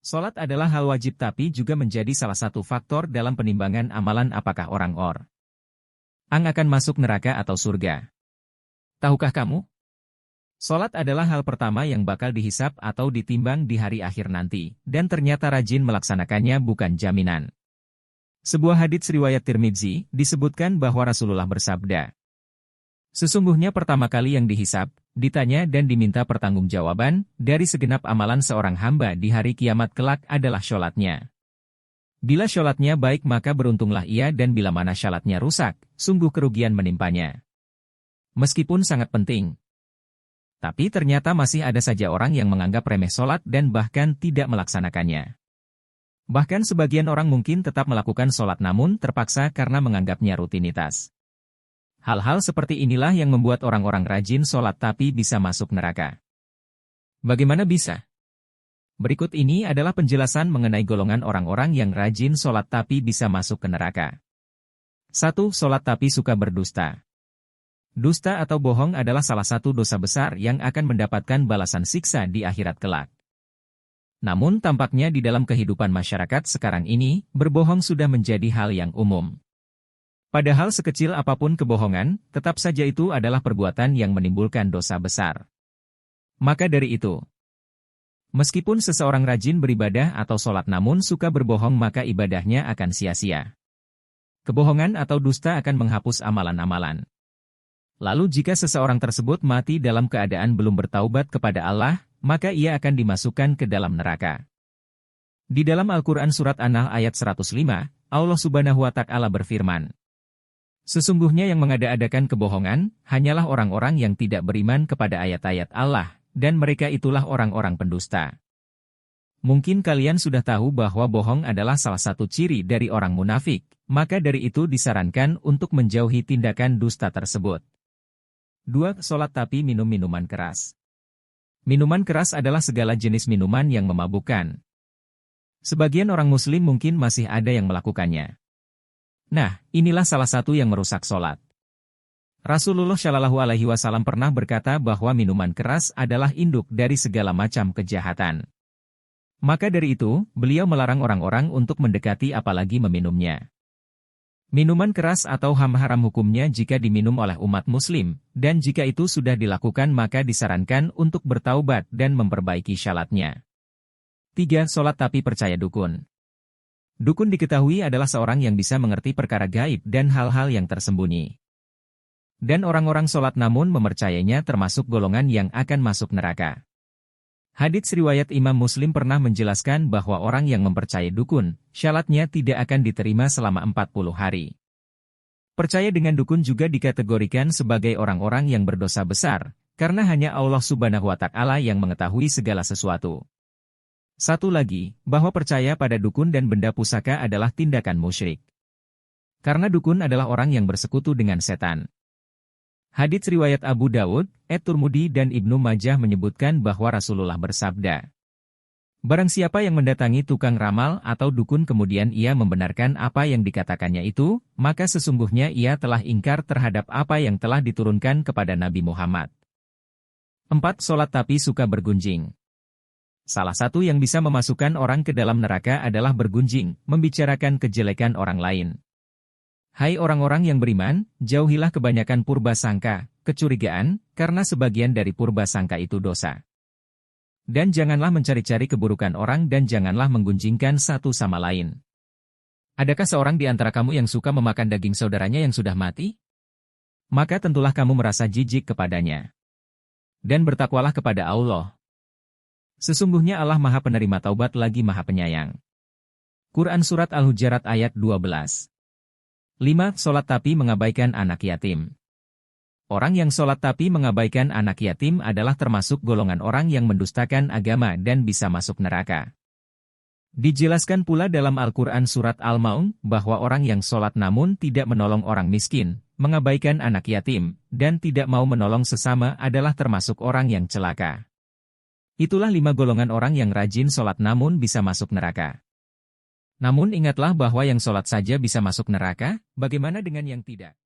Sholat adalah hal wajib tapi juga menjadi salah satu faktor dalam penimbangan amalan apakah orang-orang akan masuk neraka atau surga. Tahukah kamu? Sholat adalah hal pertama yang bakal dihisap atau ditimbang di hari akhir nanti, dan ternyata rajin melaksanakannya bukan jaminan. Sebuah hadits riwayat Tirmidzi disebutkan bahwa Rasulullah bersabda, "Sesungguhnya pertama kali yang dihisap, ditanya dan diminta pertanggungjawaban dari segenap amalan seorang hamba di hari kiamat kelak adalah sholatnya. Bila sholatnya baik maka beruntunglah ia dan bila mana sholatnya rusak, sungguh kerugian menimpanya." Meskipun sangat penting, tapi ternyata masih ada saja orang yang menganggap remeh sholat dan bahkan tidak melaksanakannya. Bahkan sebagian orang mungkin tetap melakukan sholat namun terpaksa karena menganggapnya rutinitas. Hal-hal seperti inilah yang membuat orang-orang rajin sholat tapi bisa masuk neraka. Bagaimana bisa? Berikut ini adalah penjelasan mengenai golongan orang-orang yang rajin sholat tapi bisa masuk ke neraka. 1. Sholat tapi suka berdusta. Dusta atau bohong adalah salah satu dosa besar yang akan mendapatkan balasan siksa di akhirat kelak. Namun tampaknya di dalam kehidupan masyarakat sekarang ini, berbohong sudah menjadi hal yang umum. Padahal sekecil apapun kebohongan, tetap saja itu adalah perbuatan yang menimbulkan dosa besar. Maka dari itu, meskipun seseorang rajin beribadah atau sholat namun suka berbohong maka ibadahnya akan sia-sia. Kebohongan atau dusta akan menghapus amalan-amalan. Lalu jika seseorang tersebut mati dalam keadaan belum bertaubat kepada Allah, maka ia akan dimasukkan ke dalam neraka. Di dalam Al-Quran Surat An-Nahl ayat 105, Allah Subhanahu wa Ta'ala berfirman, "Sesungguhnya yang mengada-adakan kebohongan, hanyalah orang-orang yang tidak beriman kepada ayat-ayat Allah, dan mereka itulah orang-orang pendusta." Mungkin kalian sudah tahu bahwa bohong adalah salah satu ciri dari orang munafik, maka dari itu disarankan untuk menjauhi tindakan dusta tersebut. 2. Sholat tapi minum minuman keras. Minuman keras adalah segala jenis minuman yang memabukkan. Sebagian orang muslim mungkin masih ada yang melakukannya. Nah, inilah salah satu yang merusak sholat. Rasulullah Shallallahu Alaihi Wasallam pernah berkata bahwa minuman keras adalah induk dari segala macam kejahatan. Maka dari itu, beliau melarang orang-orang untuk mendekati apalagi meminumnya. Minuman keras atau haram hukumnya jika diminum oleh umat muslim, dan jika itu sudah dilakukan maka disarankan untuk bertaubat dan memperbaiki syaratnya. 3. Sholat tapi percaya dukun. Dukun diketahui adalah seorang yang bisa mengerti perkara gaib dan hal-hal yang tersembunyi. Dan orang-orang sholat namun mempercayainya termasuk golongan yang akan masuk neraka. Hadits riwayat Imam Muslim pernah menjelaskan bahwa orang yang mempercayai dukun, syaratnya tidak akan diterima selama 40 hari. Percaya dengan dukun juga dikategorikan sebagai orang-orang yang berdosa besar, karena hanya Allah Subhanahu wa Ta'ala yang mengetahui segala sesuatu. Satu lagi, bahwa percaya pada dukun dan benda pusaka adalah tindakan musyrik. Karena dukun adalah orang yang bersekutu dengan setan. Hadits riwayat Abu Dawud, At-Tirmidzi dan Ibnu Majah menyebutkan bahwa Rasulullah bersabda, "Barang siapa yang mendatangi tukang ramal atau dukun kemudian ia membenarkan apa yang dikatakannya itu, maka sesungguhnya ia telah ingkar terhadap apa yang telah diturunkan kepada Nabi Muhammad." 4. Sholat tapi suka bergunjing. Salah satu yang bisa memasukkan orang ke dalam neraka adalah bergunjing, membicarakan kejelekan orang lain. Hai orang-orang yang beriman, jauhilah kebanyakan purba sangka, kecurigaan, karena sebagian dari purba sangka itu dosa. Dan janganlah mencari-cari keburukan orang dan janganlah menggunjingkan satu sama lain. Adakah seorang di antara kamu yang suka memakan daging saudaranya yang sudah mati? Maka tentulah kamu merasa jijik kepadanya. Dan bertakwalah kepada Allah. Sesungguhnya Allah Maha Penerima Taubat lagi Maha Penyayang. Quran Surat Al-Hujurat ayat 12. 5. Sholat tapi mengabaikan anak yatim. Orang yang sholat tapi mengabaikan anak yatim adalah termasuk golongan orang yang mendustakan agama dan bisa masuk neraka. Dijelaskan pula dalam Al-Quran Surat Al-Maun bahwa orang yang sholat namun tidak menolong orang miskin, mengabaikan anak yatim, dan tidak mau menolong sesama adalah termasuk orang yang celaka. Itulah 5 golongan orang yang rajin sholat namun bisa masuk neraka. Namun ingatlah bahwa yang sholat saja bisa masuk neraka, bagaimana dengan yang tidak?